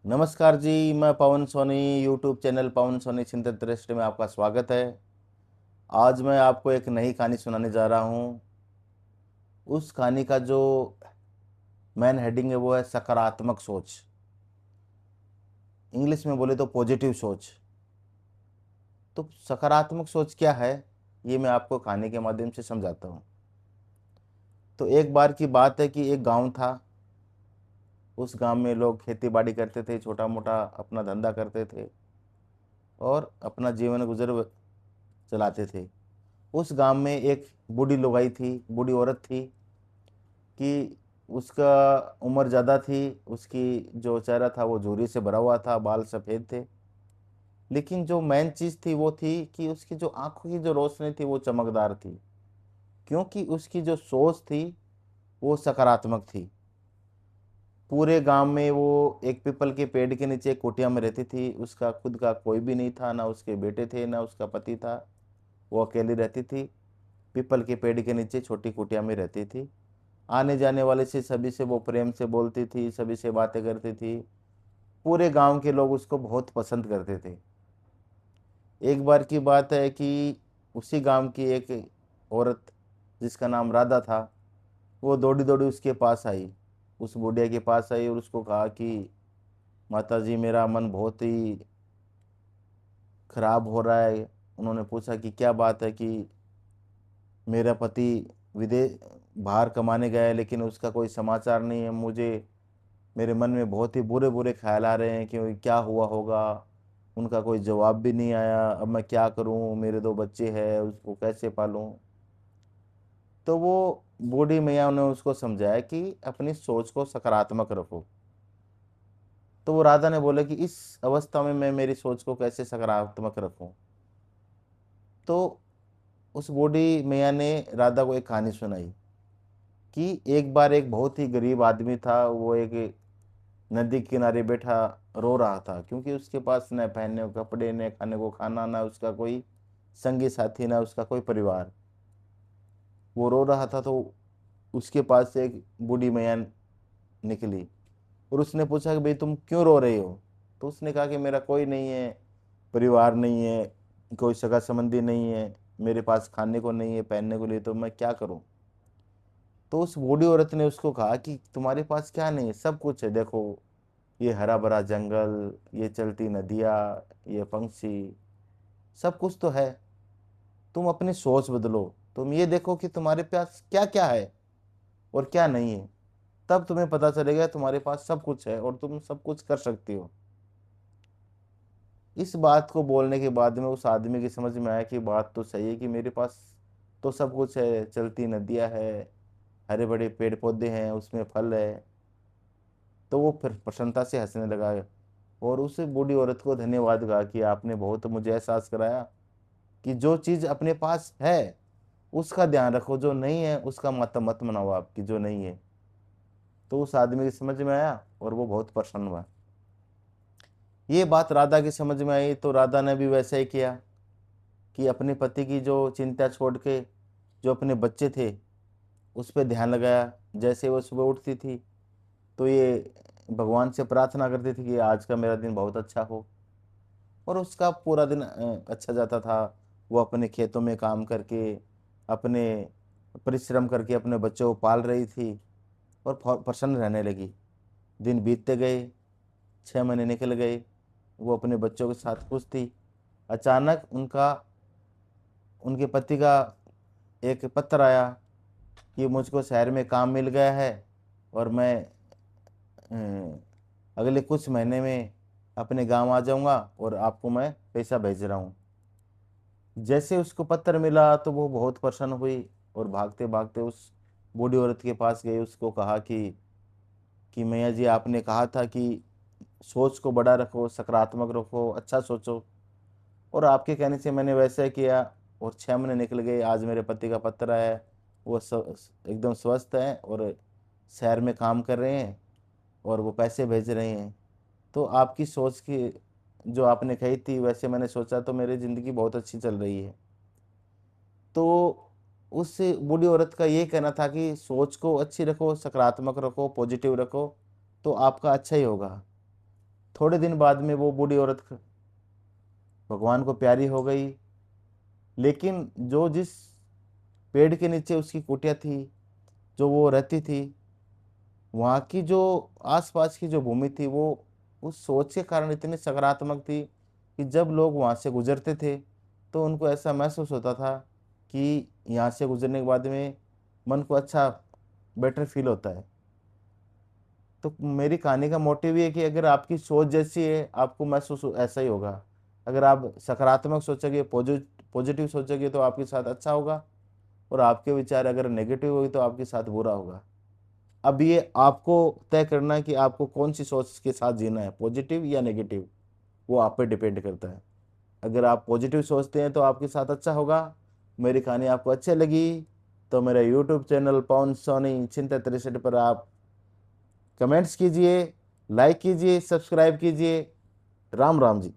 नमस्कार जी, मैं पवन Soni. YouTube channel पवन सोनी चिंतन दृष्टि में आपका स्वागत है। आज मैं आपको एक नई कहानी सुनाने जा रहा हूँ। उस कहानी का जो मेन हेडिंग है वो है सकारात्मक सोच। इंग्लिश में बोले तो पॉजिटिव सोच। तो सकारात्मक सोच क्या है, ये मैं आपको कहानी के माध्यम से समझाता हूँ। तो एक बार की बात है कि एक गांव था। उस गांव में लोग खेती बाड़ी करते थे, छोटा मोटा अपना धंधा करते थे और अपना जीवन गुजर चलाते थे। उस गांव में एक बूढ़ी लुगाई थी, बूढ़ी औरत थी कि उसका उम्र ज़्यादा थी। उसकी जो चेहरा था वो झुर्री से भरा हुआ था, बाल सफ़ेद थे। लेकिन जो मेन चीज़ थी वो थी कि उसकी जो आंखों की जो रोशनी थी वो चमकदार थी, क्योंकि उसकी जो सोच थी वो सकारात्मक थी। पूरे गांव में वो एक पीपल के पेड़ के नीचे एक कुटिया में रहती थी। उसका खुद का कोई भी नहीं था, ना उसके बेटे थे ना उसका पति था। वो अकेली रहती थी, पीपल के पेड़ के नीचे छोटी कुटिया में रहती थी। आने जाने वाले से सभी से वो प्रेम से बोलती थी, सभी से बातें करती थी। पूरे गांव के लोग उसको बहुत पसंद करते थे। एक बार की बात है कि उसी गांव की एक औरत जिसका नाम राधा था, वो दौड़ी दौड़ी उसके पास आई, उस बुढ़िया के पास आई और उसको कहा कि माता जी, मेरा मन बहुत ही खराब हो रहा है। उन्होंने पूछा कि क्या बात है। कि मेरा पति विदेश बाहर कमाने गया है, लेकिन उसका कोई समाचार नहीं है। मेरे मन में बहुत ही बुरे बुरे ख्याल आ रहे हैं कि क्या हुआ होगा। उनका कोई जवाब भी नहीं आया। अब मैं क्या करूं, मेरे दो बच्चे हैं, उसको कैसे पालूं। तो वो बूढ़ी मैया ने उसको समझाया कि अपनी सोच को सकारात्मक रखो। तो वो राधा ने बोला कि इस अवस्था में मैं मेरी सोच को कैसे सकारात्मक रखूं। तो उस बूढ़ी मैया ने राधा को एक कहानी सुनाई कि एक बार एक बहुत ही गरीब आदमी था। वो एक नदी के किनारे बैठा रो रहा था, क्योंकि उसके पास न पहनने को कपड़े, न खाने को खाना, ना उसका कोई संगी साथी, ना उसका कोई परिवार। वो रो रहा था तो उसके पास से एक बूढ़ी मैया निकली और उसने पूछा कि भाई तुम क्यों रो रहे हो। तो उसने कहा कि मेरा कोई नहीं है, परिवार नहीं है, कोई सगा संबंधी नहीं है, मेरे पास खाने को नहीं है, पहनने को लिए, तो मैं क्या करूं। तो उस बूढ़ी औरत ने उसको कहा कि तुम्हारे पास क्या नहीं है, सब कुछ है। देखो, ये हरा भरा जंगल, ये चलती नदियाँ, ये पंछी, सब कुछ तो है। तुम अपनी सोच बदलो। तुम ये देखो कि तुम्हारे पास क्या क्या है और क्या नहीं है। तब तुम्हें पता चलेगा तुम्हारे पास सब कुछ है और तुम सब कुछ कर सकती हो। इस बात को बोलने के बाद में उस आदमी की समझ में आया कि बात तो सही है, कि मेरे पास तो सब कुछ है, चलती नदियाँ है, हरे भरे पेड़ पौधे हैं, उसमें फल है। तो वो फिर प्रसन्नता से हंसने लगा और उस बूढ़ी औरत को धन्यवाद कहा कि आपने बहुत मुझे एहसास कराया कि जो चीज अपने पास है उसका ध्यान रखो, जो नहीं है उसका मत मत मनाओ आपकी जो नहीं है। तो उस आदमी की समझ में आया और वो बहुत प्रसन्न हुआ। ये बात राधा की समझ में आई तो राधा ने भी वैसा ही किया कि अपने पति की जो चिंता छोड़ के जो अपने बच्चे थे उस पर ध्यान लगाया। जैसे वो सुबह उठती थी तो ये भगवान से प्रार्थना करती थी कि आज का मेरा दिन बहुत अच्छा हो, और उसका पूरा दिन अच्छा जाता था। वो अपने खेतों में काम करके, अपने परिश्रम करके अपने बच्चों को पाल रही थी और प्रसन्न रहने लगी। दिन बीतते गए, 6 महीने निकल गए, वो अपने बच्चों के साथ खुश थी। अचानक उनके पति का एक पत्र आया कि मुझको शहर में काम मिल गया है और मैं अगले कुछ महीने में अपने गांव आ जाऊंगा और आपको मैं पैसा भेज रहा हूँ। जैसे उसको पत्र मिला तो वो बहुत प्रसन्न हुई और भागते भागते उस बूढ़ी औरत के पास गई। उसको कहा कि मैया जी, आपने कहा था कि सोच को बड़ा रखो, सकारात्मक रखो, अच्छा सोचो, और आपके कहने से मैंने वैसा ही किया। और 6 महीने निकल गए, आज मेरे पति का पत्र है, वो एकदम स्वस्थ हैं और शहर में काम कर रहे हैं और वो पैसे भेज रहे हैं। तो आपकी सोच की जो आपने कही थी वैसे मैंने सोचा तो मेरी ज़िंदगी बहुत अच्छी चल रही है। तो उस बूढ़ी औरत का ये कहना था कि सोच को अच्छी रखो, सकारात्मक रखो, पॉजिटिव रखो, तो आपका अच्छा ही होगा। थोड़े दिन बाद में वो बूढ़ी औरत भगवान को प्यारी हो गई। लेकिन जो जिस पेड़ के नीचे उसकी कुटिया थी, जो वो रहती थी, वहाँ की जो आसपास की जो भूमि थी वो उस सोच के कारण इतनी सकारात्मक थी कि जब लोग वहाँ से गुजरते थे तो उनको ऐसा महसूस होता था कि यहाँ से गुजरने के बाद में मन को अच्छा, बेटर फील होता है। तो मेरी कहानी का मोटिव ये है कि अगर आपकी सोच जैसी है आपको महसूस ऐसा ही होगा। अगर आप सकारात्मक सोचोगे, पॉजिटिव सोचोगे तो आपके साथ अच्छा होगा, और आपके विचार अगर नेगेटिव होगी तो आपके साथ बुरा होगा। अब ये आपको तय करना है कि आपको कौन सी सोच के साथ जीना है, पॉजिटिव या नेगेटिव, वो आप पे डिपेंड करता है। अगर आप पॉजिटिव सोचते हैं तो आपके साथ अच्छा होगा। मेरी कहानी आपको अच्छी लगी तो मेरा यूट्यूब चैनल पवन सोनी चिंता 63 पर आप कमेंट्स कीजिए, लाइक कीजिए, सब्सक्राइब कीजिए। राम राम जी।